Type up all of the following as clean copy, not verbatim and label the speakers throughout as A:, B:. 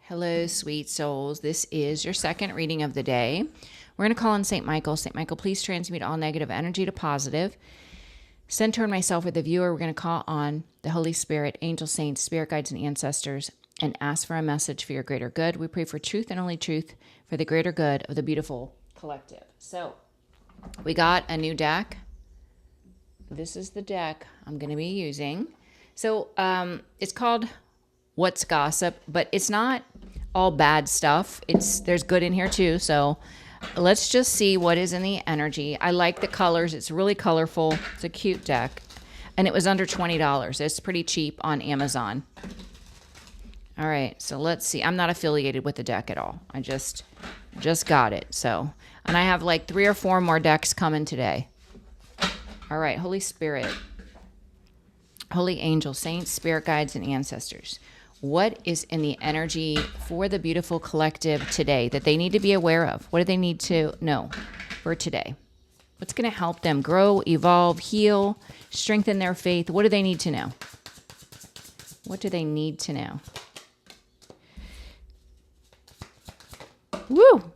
A: Hello, sweet souls. This is your second reading of the day. We're going to call on St. Michael. St. Michael, please transmute all negative energy to positive. Center and myself or the viewer, we're going to call on the Holy Spirit, angel saints, spirit guides, and ancestors, and ask for a message for your greater good. We pray for truth and only truth for the greater good of the beautiful collective. So we got a new deck. This is the deck I'm going to be using. So it's called What's Gossip, but it's not all bad stuff. There's good in here too. So let's just see what is in the energy. I like the colors. It's really colorful. It's a cute deck. And it was under $20. It's pretty cheap on Amazon. All right, so let's see. I'm not affiliated with the deck at all. I just got it. So, and I have like 3 or 4 more decks coming today. All right, Holy Spirit, holy angel, saints, spirit guides, and ancestors. What is in the energy for the beautiful collective today that they need to be aware of? What do they need to know for today? What's going to help them grow, evolve, heal, strengthen their faith? What do they need to know? What do they need to know? Woo!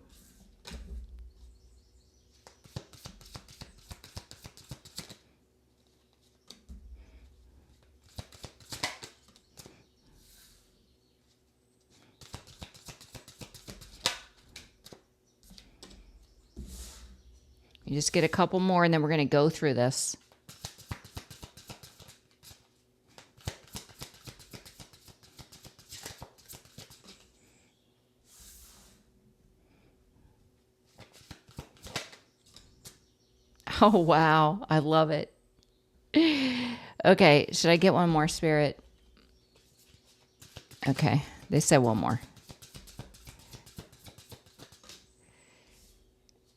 A: You just get a couple more and then we're going to go through this. Oh, wow. I love it. Okay. Should I get one more, Spirit? Okay. They said one more.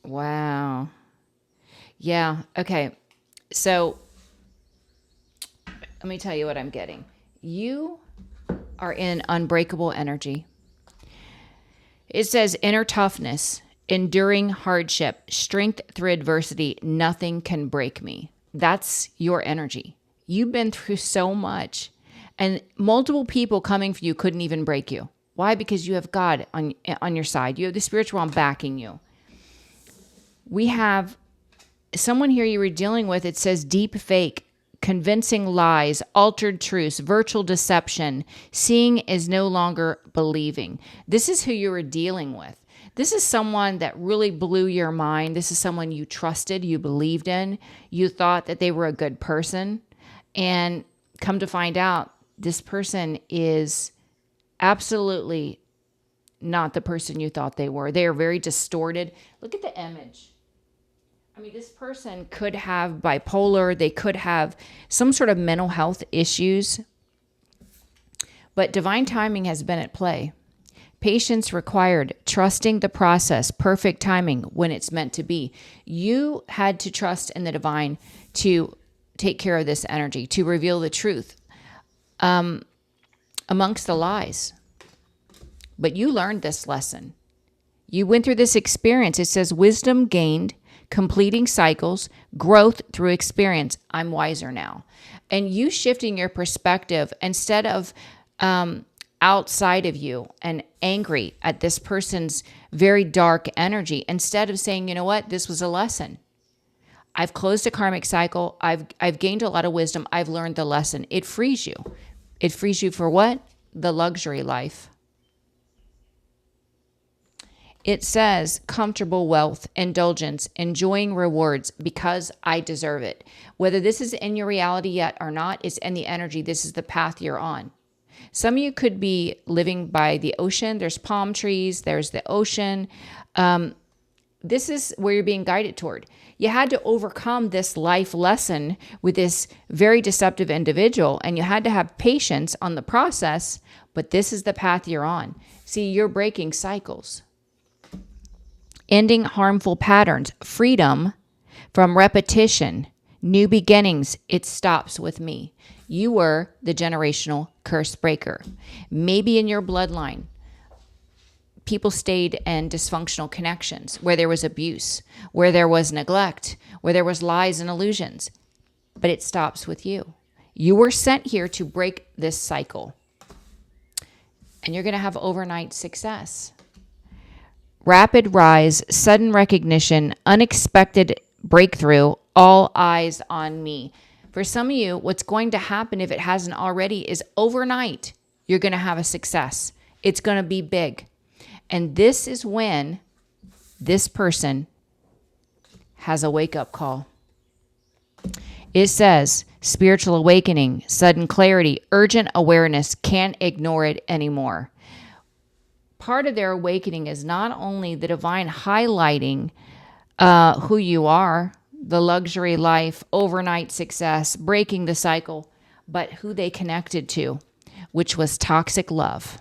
A: Wow. Yeah. Okay. So let me tell you what I'm getting. You are in unbreakable energy. It says inner toughness, enduring hardship, strength through adversity. Nothing can break me. That's your energy. You've been through so much, and multiple people coming for you couldn't even break you. Why? Because you have God on your side. You have the spiritual realm backing you. We have someone here you were dealing with. It says deep fake, convincing lies, altered truths, virtual deception. Seeing is no longer believing. This is who you were dealing with. This is someone that really blew your mind. This is someone you trusted, you believed in, you thought that they were a good person. And come to find out, this person is absolutely not the person you thought they were. They are very distorted. Look at the image. I mean, this person could have bipolar. They could have some sort of mental health issues. But divine timing has been at play. Patience required, trusting the process, perfect timing when it's meant to be. You had to trust in the divine to take care of this energy, to reveal the truth amongst the lies. But you learned this lesson. You went through this experience. It says wisdom gained, completing cycles, growth through experience. I'm wiser now. And you shifting your perspective instead of outside of you and angry at this person's very dark energy, instead of saying, you know what, this was a lesson. I've closed a karmic cycle. I've gained a lot of wisdom. I've learned the lesson. It frees you. It frees you for what? The luxury life. It says comfortable wealth, indulgence, enjoying rewards because I deserve it. Whether this is in your reality yet or not, it's in the energy. This is the path you're on. Some of you could be living by the ocean. There's palm trees. There's the ocean. This is where you're being guided toward. You had to overcome this life lesson with this very deceptive individual, and you had to have patience on the process, but this is the path you're on. See, you're breaking cycles. Ending harmful patterns, freedom from repetition, new beginnings. It stops with me. You were the generational curse breaker. Maybe in your bloodline, people stayed in dysfunctional connections where there was abuse, where there was neglect, where there was lies and illusions. But it stops with you. You were sent here to break this cycle. and you're going to have overnight success. Rapid rise, sudden recognition, unexpected breakthrough, all eyes on me. For some of you, what's going to happen, if it hasn't already, is overnight, you're going to have a success. It's going to be big. And this is when this person has a wake-up call. It says, spiritual awakening, sudden clarity, urgent awareness, can't ignore it anymore. Part of their awakening is not only the divine highlighting who you are, the luxury life, overnight success, breaking the cycle, but who they connected to, which was toxic love.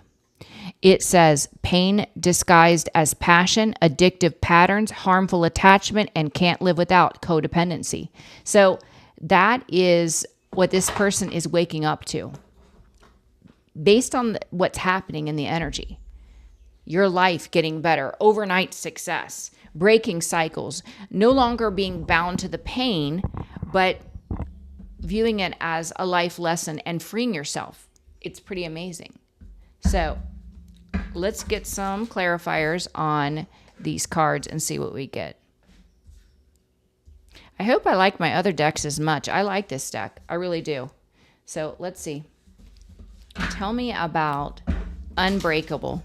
A: It says pain disguised as passion, addictive patterns, harmful attachment, and can't live without codependency. So that is what this person is waking up to. Based on what's happening in the energy, your life getting better, overnight success, breaking cycles, no longer being bound to the pain, but viewing it as a life lesson and freeing yourself. It's pretty amazing. So let's get some clarifiers on these cards and see what we get. I hope I like my other decks as much. I like this deck. I really do. So let's see. Tell me about Unbreakable.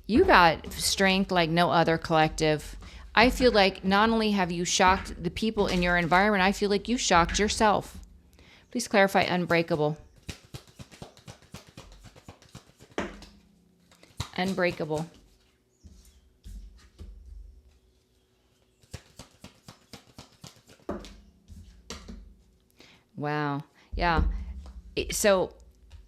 A: You got strength like no other, collective. I feel like not only have you shocked the people in your environment, I feel like you shocked yourself. Please clarify Unbreakable. Unbreakable. Wow. Yeah. So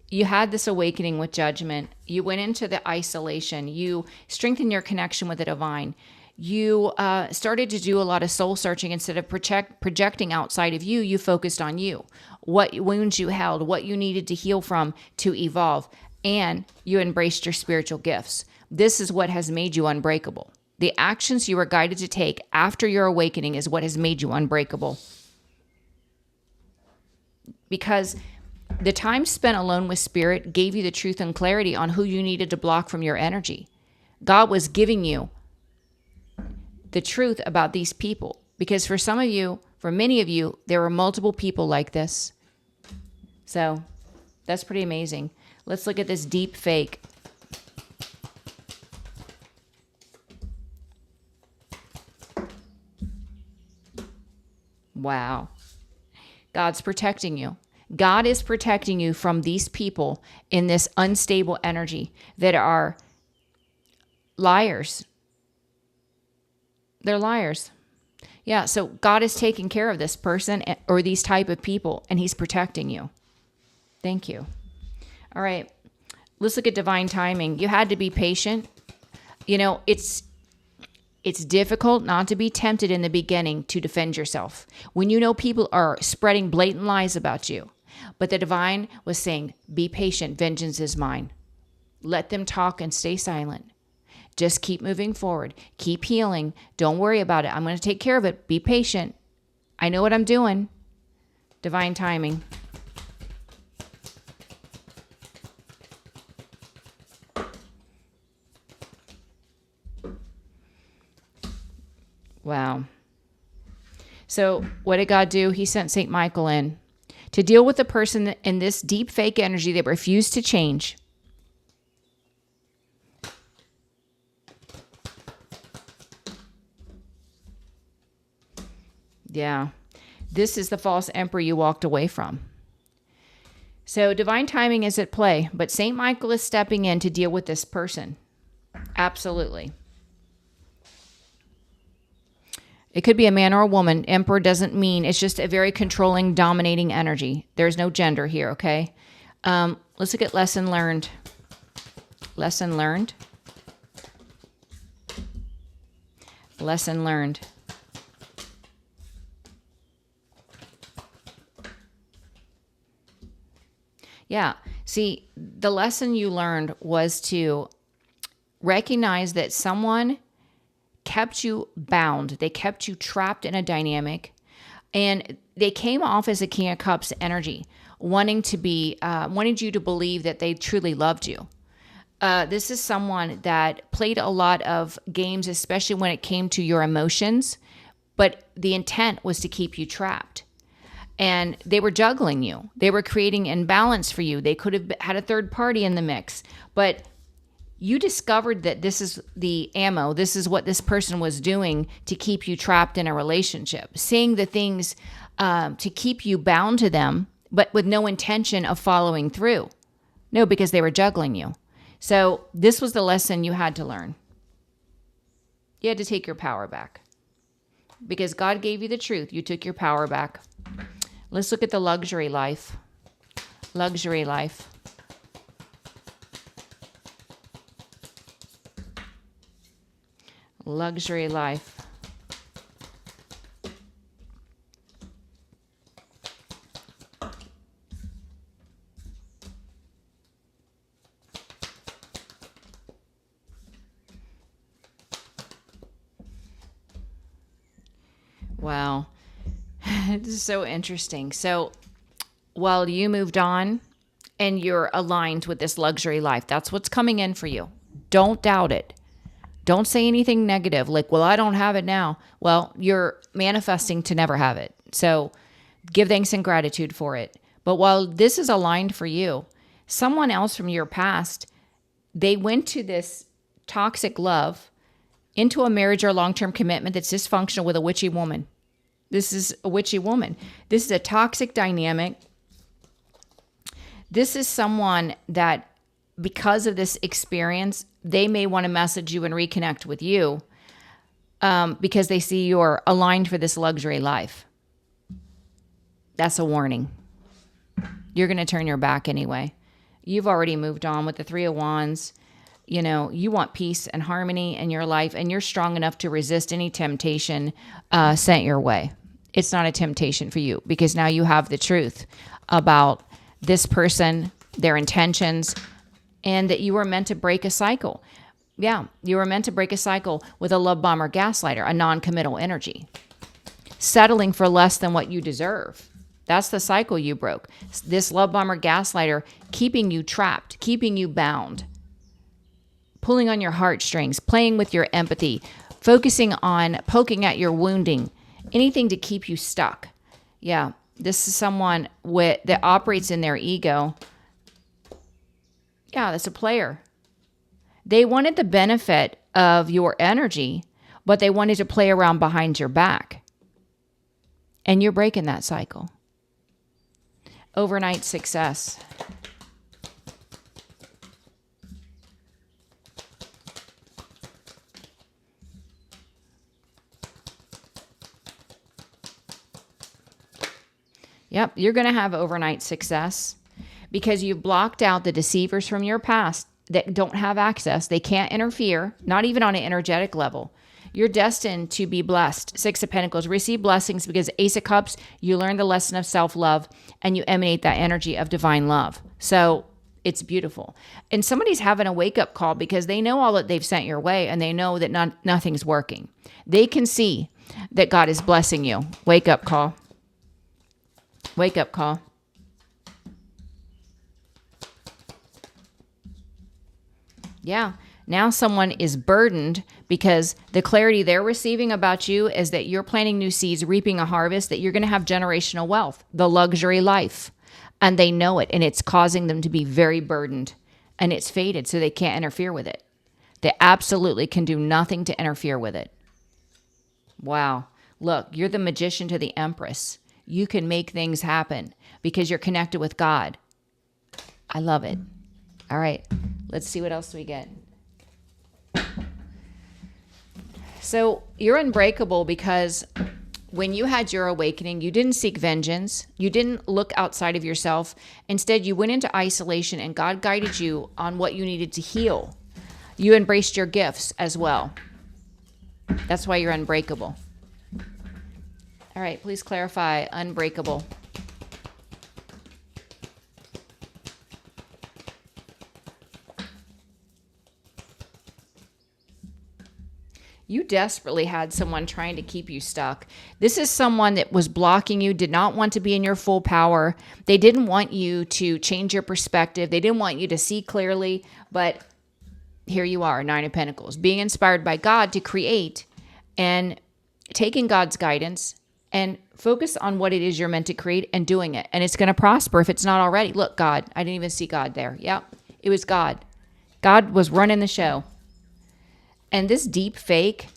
A: you had this awakening with Judgment. You went into the isolation. You strengthened your connection with the divine. You started to do a lot of soul searching. Instead of projecting outside of you, you focused on you. What wounds you held, what you needed to heal from to evolve. And you embraced your spiritual gifts. This is what has made you unbreakable. The actions you were guided to take after your awakening is what has made you unbreakable. Because the time spent alone with Spirit gave you the truth and clarity on who you needed to block from your energy. God was giving you the truth about these people. Because for some of you, for many of you, there were multiple people like this. So that's pretty amazing. Let's look at this deep fake. Wow. God's protecting you. God is protecting you from these people in this unstable energy that are liars. They're liars. Yeah, so God is taking care of this person or these type of people, and he's protecting you. Thank you. All right, let's look at divine timing. You had to be patient. You know, it's difficult not to be tempted in the beginning to defend yourself. When you know people are spreading blatant lies about you, but the divine was saying, be patient, vengeance is mine. Let them talk and stay silent. Just keep moving forward. Keep healing. Don't worry about it. I'm going to take care of it. Be patient. I know what I'm doing. Divine timing. Wow. So what did God do? He sent St. Michael in to deal with the person in this deep fake energy that refused to change. Yeah. This is the false emperor you walked away from. So divine timing is at play, but St. Michael is stepping in to deal with this person. Absolutely. It could be a man or a woman. Emperor doesn't mean, it's just a very controlling, dominating energy. There's no gender here, okay? Let's look at lesson learned. Lesson learned. Lesson learned. Yeah. See, the lesson you learned was to recognize that someone kept you bound. They kept you trapped in a dynamic, and they came off as a King of Cups energy. wanting you to believe that they truly loved you. This is someone that played a lot of games, especially when it came to your emotions, but the intent was to keep you trapped. And they were juggling you. They were creating imbalance for you. They could have had a third party in the mix, but you discovered that this is the ammo. This is what this person was doing to keep you trapped in a relationship, saying the things to keep you bound to them, but with no intention of following through. No, because they were juggling you. So this was the lesson you had to learn. You had to take your power back. Because God gave you the truth, you took your power back. Let's look at the luxury life. Luxury life. Luxury life. Wow. This is so interesting. So while you moved on and you're aligned with this luxury life, that's what's coming in for you. Don't doubt it. Don't say anything negative like, well, I don't have it now. Well, you're manifesting to never have it. So give thanks and gratitude for it. But while this is aligned for you, someone else from your past, they went to this toxic love into a marriage or long-term commitment that's dysfunctional with a witchy woman. This is a witchy woman. This is a toxic dynamic. This is someone that, because of this experience, they may want to message you and reconnect with you because they see you're aligned for this luxury life. That's a warning. You're going to turn your back anyway. You've already moved on with the Three of Wands. You know, you want peace and harmony in your life, and you're strong enough to resist any temptation sent your way. It's not a temptation for you because now you have the truth about this person, their intentions, and that you were meant to break a cycle. Yeah, you were meant to break a cycle with a love bomber gaslighter, a non-committal energy. Settling for less than what you deserve. That's the cycle you broke. This love bomber gaslighter keeping you trapped, keeping you bound, pulling on your heartstrings, playing with your empathy, focusing on poking at your wounding, anything to keep you stuck. Yeah, this is someone that operates in their ego. Yeah, that's a player. They wanted the benefit of your energy, but they wanted to play around behind your back. And you're breaking that cycle. Overnight success. Yep, you're going to have overnight success because you've blocked out the deceivers from your past that don't have access. They can't interfere, not even on an energetic level. You're destined to be blessed. Six of Pentacles, receive blessings because Ace of Cups, you learn the lesson of self-love and you emanate that energy of divine love. So it's beautiful. And somebody's having a wake-up call because they know all that they've sent your way and they know that nothing's working. They can see that God is blessing you. Wake-up call. Wake-up call. Yeah. Now someone is burdened because the clarity they're receiving about you is that you're planting new seeds, reaping a harvest, that you're going to have generational wealth, the luxury life. And they know it, and it's causing them to be very burdened. And it's fated, so they can't interfere with it. They absolutely can do nothing to interfere with it. Wow. Look, you're the magician to the Empress. You can make things happen because you're connected with God. I love it. All right. Let's see what else we get. So you're unbreakable because when you had your awakening, you didn't seek vengeance. You didn't look outside of yourself. Instead, you went into isolation and God guided you on what you needed to heal. You embraced your gifts as well. That's why you're unbreakable. All right, please clarify unbreakable. You desperately had someone trying to keep you stuck. This is someone that was blocking you, did not want to be in your full power. They didn't want you to change your perspective. They didn't want you to see clearly. But here you are, Nine of Pentacles, being inspired by God to create and taking God's guidance and focus on what it is you're meant to create and doing it. And it's going to prosper if it's not already. Look, God, I didn't even see God there. Yep, it was God. God was running the show. And this deep fake,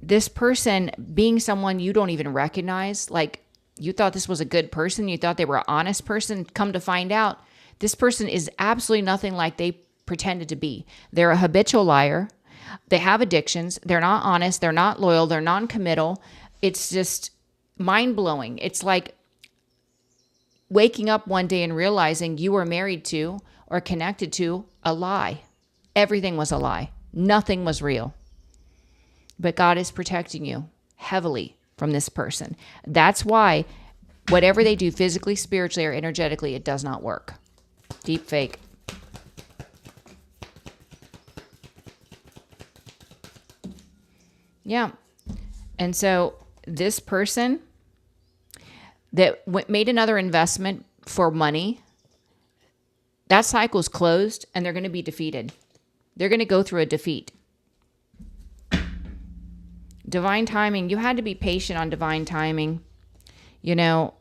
A: this person being someone you don't even recognize, like you thought this was a good person, you thought they were an honest person, come to find out, this person is absolutely nothing like they pretended to be. They're a habitual liar. They have addictions. They're not honest. They're not loyal. They're non-committal. It's just mind-blowing. It's like waking up one day and realizing you were married to or connected to a lie. Everything was a lie. Nothing was real. But God is protecting you heavily from this person. That's why whatever they do physically, spiritually, or energetically, it does not work. Deep fake. Yeah. And so this person that made another investment for money, that cycle's closed and they're going to be defeated. They're going to go through a defeat. Divine timing. You had to be patient on divine timing. You know,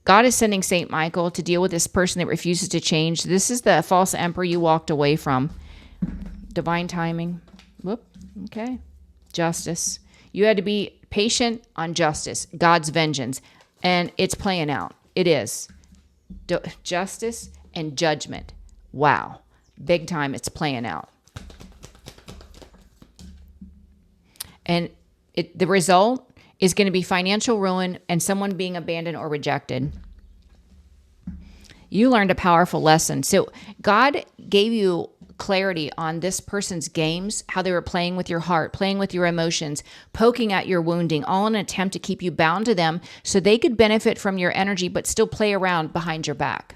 A: God is sending Saint Michael to deal with this person that refuses to change. This is the false emperor you walked away from. Divine timing. Whoop. Okay. Justice. You had to be patient on justice. God's vengeance. And it's playing out. It is. Justice and judgment. Wow. Big time, it's playing out. And the result is going to be financial ruin and someone being abandoned or rejected. You learned a powerful lesson. So God gave you clarity on this person's games, how they were playing with your heart, playing with your emotions, poking at your wounding, all in an attempt to keep you bound to them so they could benefit from your energy but still play around behind your back.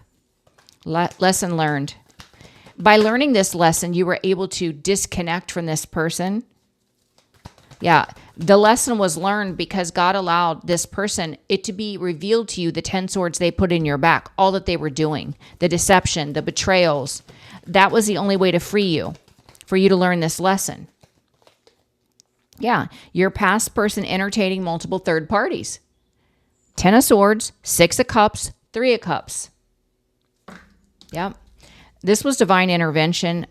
A: Lesson learned. By learning this lesson, you were able to disconnect from this person. Yeah, the lesson was learned because God allowed this person, it to be revealed to you, the 10 swords they put in your back, all that they were doing, the deception, the betrayals. That was the only way to free you, for you to learn this lesson. Yeah, your past person entertaining multiple third parties. 10 of swords, 6 of cups, 3 of cups. Yep. This was divine intervention,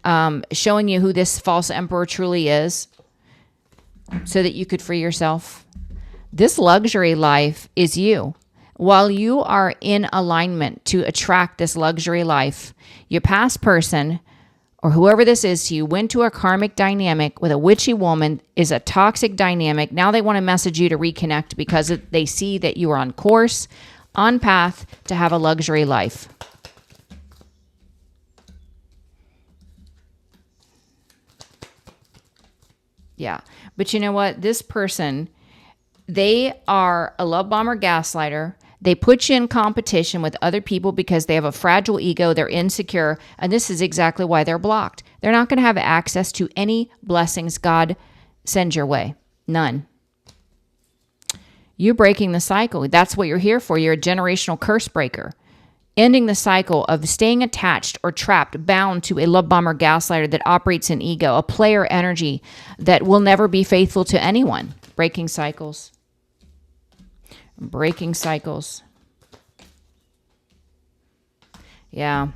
A: showing you who this false emperor truly is so that you could free yourself. This luxury life is you. While you are in alignment to attract this luxury life, your past person or whoever this is to you went to a karmic dynamic with a witchy woman, is a toxic dynamic. Now they want to message you to reconnect because they see that you are on course, on path to have a luxury life. Yeah. But you know what? This person, they are a love bomber gaslighter. They put you in competition with other people because they have a fragile ego. They're insecure. And this is exactly why they're blocked. They're not going to have access to any blessings God sends your way. None. You breaking the cycle. That's what you're here for. You're a generational curse breaker. Ending the cycle of staying attached or trapped, bound to a love bomber gaslighter that operates in ego, a player energy that will never be faithful to anyone. Breaking cycles. Breaking cycles. Yeah.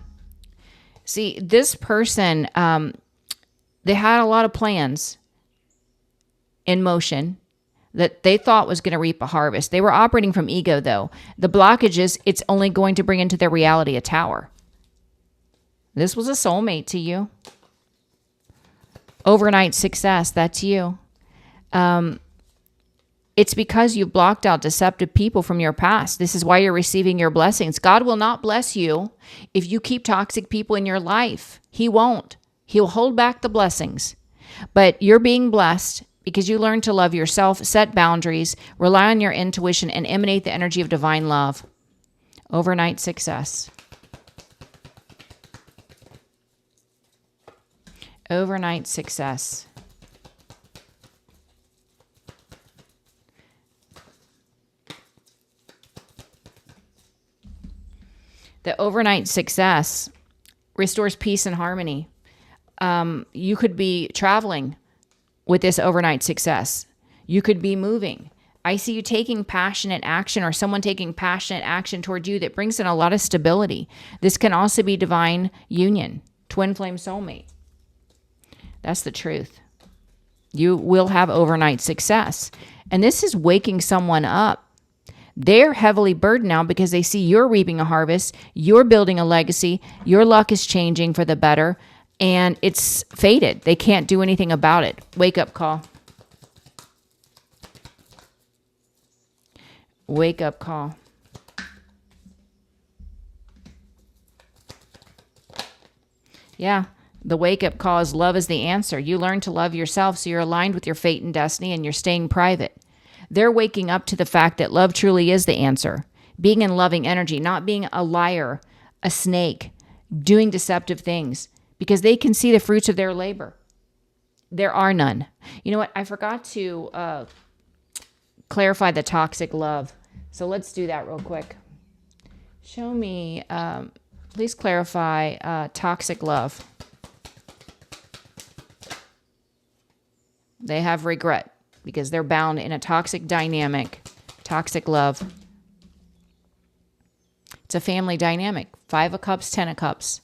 A: See, this person, they had a lot of plans in motion that they thought was going to reap a harvest. They were operating from ego, though. The blockages, it's only going to bring into their reality a tower. This was a soulmate to you. Overnight success, that's you. It's because you blocked out deceptive people from your past. This is why you're receiving your blessings. God will not bless you if you keep toxic people in your life. He won't. He'll hold back the blessings. But you're being blessed because you learn to love yourself, set boundaries, rely on your intuition, and emanate the energy of divine love. Overnight success. Overnight success. overnight success restores peace and harmony. You could be traveling with this overnight success. You could be moving. I see you taking passionate action, or someone taking passionate action toward you that brings in a lot of stability. This can also be divine union, twin flame soulmate. That's the truth. You will have overnight success. And this is waking someone up. They're heavily burdened now because they see you're reaping a harvest, you're building a legacy, your luck is changing for the better, and it's fated. They can't do anything about it. Wake up call. Wake up call. Yeah, the wake up call is love is the answer. You learn to love yourself, so you're aligned with your fate and destiny, and you're staying private. They're waking up to the fact that love truly is the answer. Being in loving energy, not being a liar, a snake, doing deceptive things, because they can see the fruits of their labor. There are none. You know what? I forgot to clarify the toxic love. So let's do that real quick. Show me, please clarify toxic love. They have regret because they're bound in a toxic dynamic, toxic love. It's a family dynamic. 5 of Cups, 10 of Cups.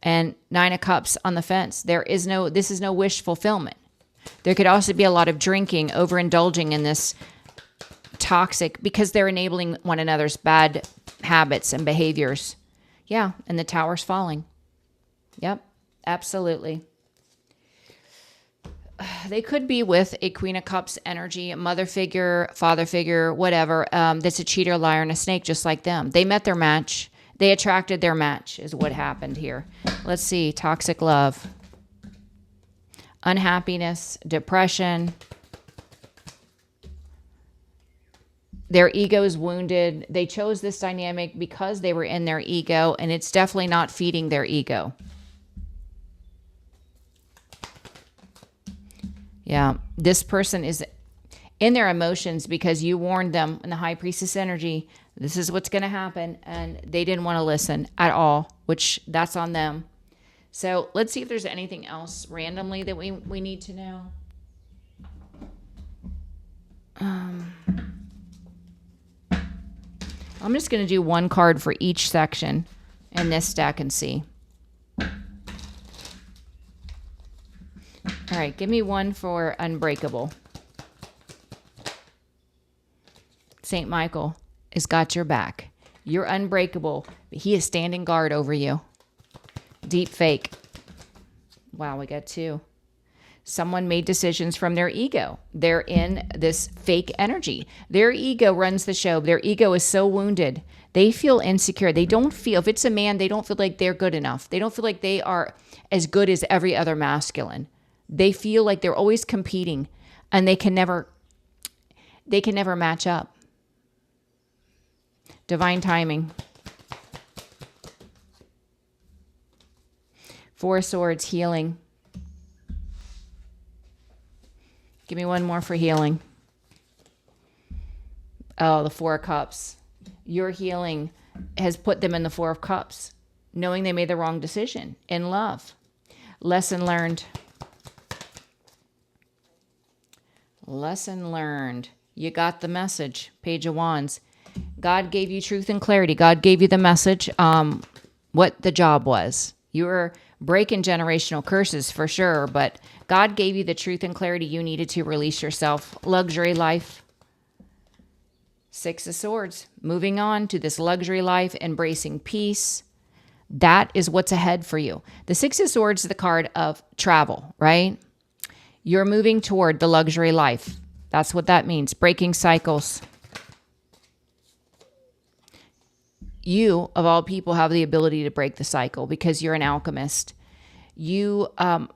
A: And 9 of Cups on the fence. This is no wish fulfillment. There could also be a lot of drinking, overindulging in this toxic, because they're enabling one another's bad habits and behaviors. Yeah, and the tower's falling. Yep, absolutely. They could be with a Queen of Cups energy, a mother figure, father figure, whatever, that's a cheater, liar, and a snake, just like them. They met their match. They attracted their match is what happened here. Let's see, toxic love. Unhappiness, depression. Their ego is wounded. They chose this dynamic because they were in their ego, and it's definitely not feeding their ego. Yeah, this person is in their emotions because you warned them in the High Priestess energy, this is what's going to happen, and they didn't want to listen at all, which that's on them. So let's see if there's anything else randomly that we need to know. I'm just going to do one card for each section in this deck and see. All right, give me one for Unbreakable. St. Michael has got your back. You're unbreakable, but he is standing guard over you. Deep fake. Wow, we got 2. Someone made decisions from their ego. They're in this fake energy. Their ego runs the show. Their ego is so wounded. They feel insecure. They don't feel, if it's a man, they don't feel like they're good enough. They don't feel like they are as good as every other masculine. They feel like they're always competing, and they can never match up. Divine timing. 4 of Swords, healing. Give me one more for healing. Oh, the 4 of Cups. Your healing has put them in the 4 of Cups, knowing they made the wrong decision in love. Lesson learned. Lesson learned. You got the message. Page of Wands. God gave you truth and clarity. God gave you the message, what the job was. You were breaking generational curses for sure, but God gave you the truth and clarity you needed to release yourself. Luxury life. 6 of Swords. Moving on to this luxury life, embracing peace. That is what's ahead for you. The 6 of Swords is the card of travel, right? You're moving toward the luxury life. That's what that means. Breaking cycles. You, of all people, have the ability to break the cycle because you're an alchemist. You are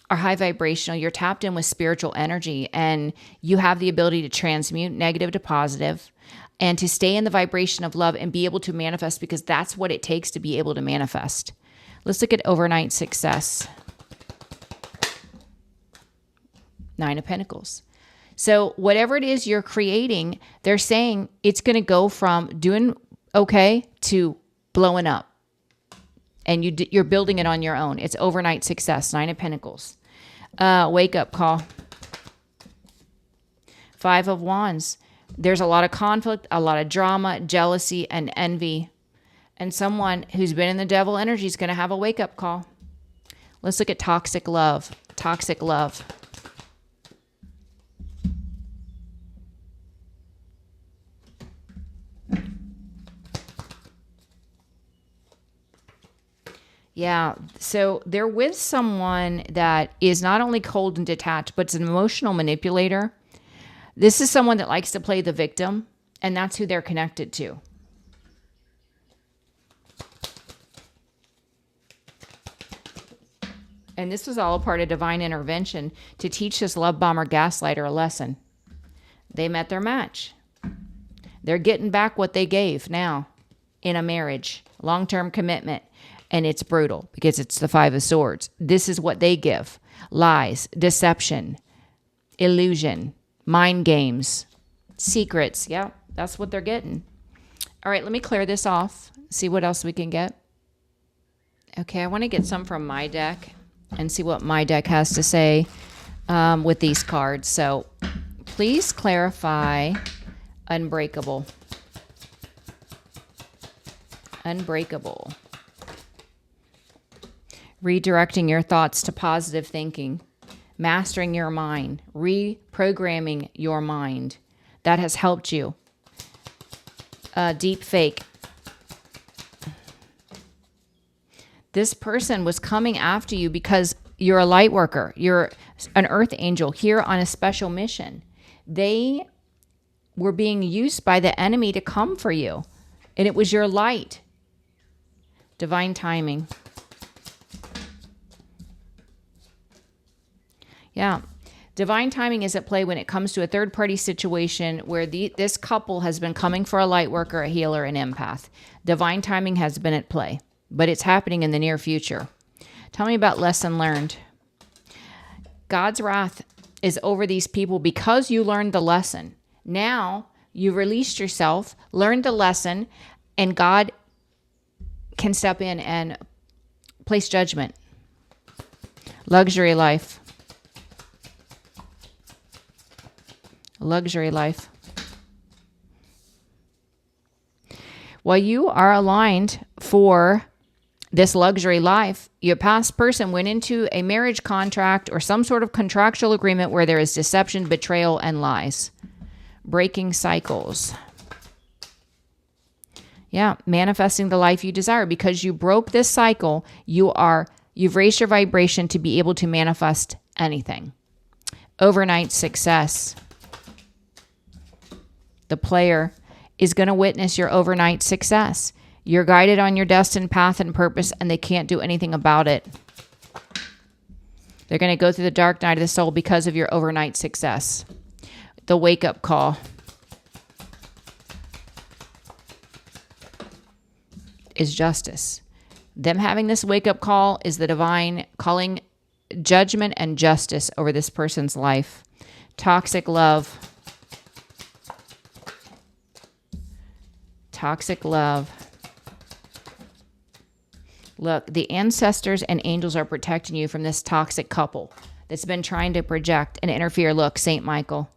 A: high vibrational. You're tapped in with spiritual energy, and you have the ability to transmute negative to positive and to stay in the vibration of love and be able to manifest, because that's what it takes to be able to manifest. Let's look at overnight success. 9 of Pentacles. So whatever it is you're creating, they're saying it's going to go from doing okay to blowing up. And you're building it on your own. It's overnight success. 9 of Pentacles. Wake up call. 5 of Wands. There's a lot of conflict, a lot of drama, jealousy, and envy. And someone who's been in the devil energy is going to have a wake up call. Let's look at toxic love. Toxic love. Yeah, so they're with someone that is not only cold and detached, but it's an emotional manipulator. This is someone that likes to play the victim, and that's who they're connected to. And this was all a part of divine intervention to teach this love bomber gaslighter a lesson. They met their match. They're getting back what they gave now in a marriage, long-term commitment. And it's brutal because it's the 5 of Swords. This is what they give. Lies, deception, illusion, mind games, secrets. Yeah, that's what they're getting. All right, let me clear this off. See what else we can get. Okay, I want to get some from my deck and see what my deck has to say with these cards. So please clarify unbreakable. Unbreakable. Redirecting your thoughts to positive thinking, mastering your mind, reprogramming your mind. That has helped you. Deep fake. This person was coming after you because you're a light worker. You're an earth angel here on a special mission. They were being used by the enemy to come for you. And it was your light. Divine timing. Yeah. Divine timing is at play when it comes to a third-party situation where this couple has been coming for a light worker, a healer, an empath. Divine timing has been at play, but it's happening in the near future. Tell me about lesson learned. God's wrath is over these people because you learned the lesson. Now you released yourself, learned the lesson, and God can step in and place judgment. Luxury life. Luxury life. While you are aligned for this luxury life, your past person went into a marriage contract or some sort of contractual agreement where there is deception, betrayal, and lies. Breaking cycles. Yeah, manifesting the life you desire. Because you broke this cycle, you've raised your vibration to be able to manifest anything. Overnight success. The player is going to witness your overnight success. You're guided on your destined path and purpose, and they can't do anything about it. They're going to go through the dark night of the soul because of your overnight success. The wake-up call. Is justice. Them having this wake-up call is the divine calling judgment and justice over this person's life. Toxic love. Toxic love. Look, the ancestors and angels are protecting you from this toxic couple that's been trying to project and interfere. Look, Saint Michael.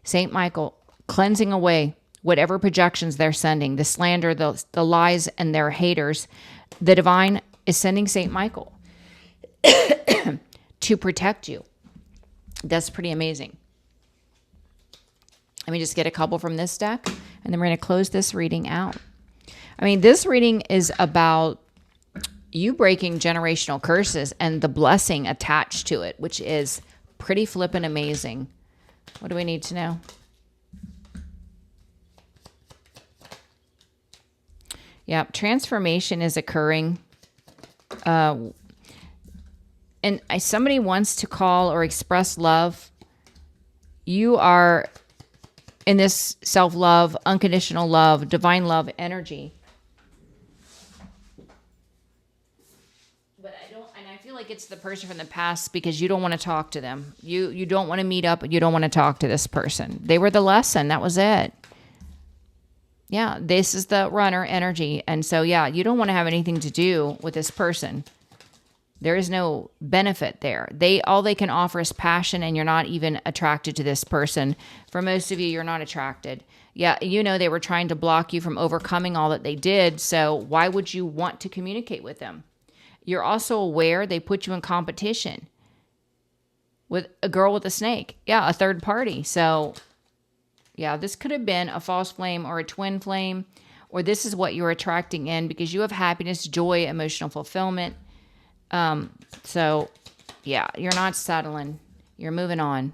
A: Saint Michael cleansing away whatever projections they're sending, the slander, the lies, and their haters. The divine is sending Saint Michael to protect you. That's pretty amazing. Let me just get a couple from this deck, and then we're going to close this reading out. I mean, this reading is about you breaking generational curses and the blessing attached to it, which is pretty flippin' amazing. What do we need to know? Yeah, transformation is occurring. And somebody wants to call or express love. You are in this self-love, unconditional love, divine love energy. But I feel like it's the person from the past because you don't want to talk to them. You don't want to meet up. You don't want to talk to this person. They were the lesson. That was it. Yeah, this is the runner energy. And so, yeah, you don't want to have anything to do with this person. There is no benefit there. All they can offer is passion, and you're not even attracted to this person. For most of you, you're not attracted. Yeah, they were trying to block you from overcoming all that they did. So why would you want to communicate with them? You're also aware they put you in competition with a girl with a snake. Yeah, a third party. So yeah, this could have been a false flame or a twin flame, or this is what you're attracting in because you have happiness, joy, emotional fulfillment. So yeah, you're not settling. You're moving on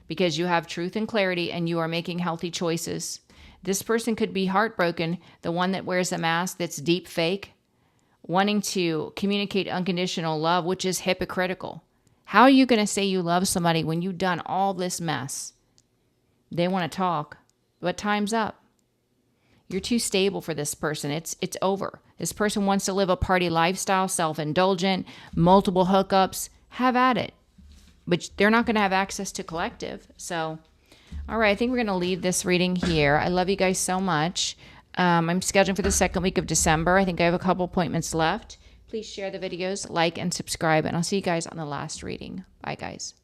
A: because you have truth and clarity and you are making healthy choices. This person could be heartbroken, the one that wears a mask that's deep fake, wanting to communicate unconditional love, which is hypocritical. How are you going to say you love somebody when you've done all this mess? They want to talk, but time's up. You're too stable for this person. It's over. This person wants to live a party lifestyle, self-indulgent, multiple hookups. Have at it. But they're not going to have access to collective. So, all right, I think we're going to leave this reading here. I love you guys so much. I'm scheduling for the second week of December. I think I have a couple appointments left. Please share the videos, like, and subscribe. And I'll see you guys on the last reading. Bye, guys.